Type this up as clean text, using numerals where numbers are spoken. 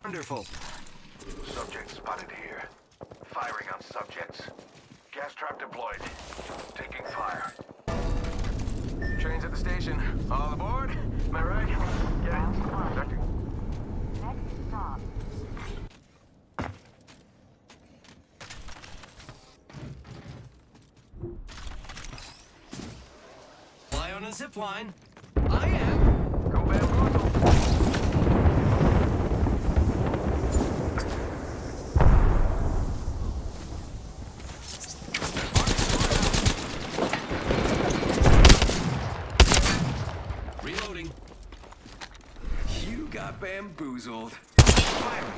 Wonderful. Subject spotted here. Firing on subjects. Gas trap deployed. Taking fire. Trains at the station. All aboard? Am I right? Yeah. Conducting. Next stop. Fly on a zip line. I am. Go bamboozle. Reloading. You got bamboozled. Firing.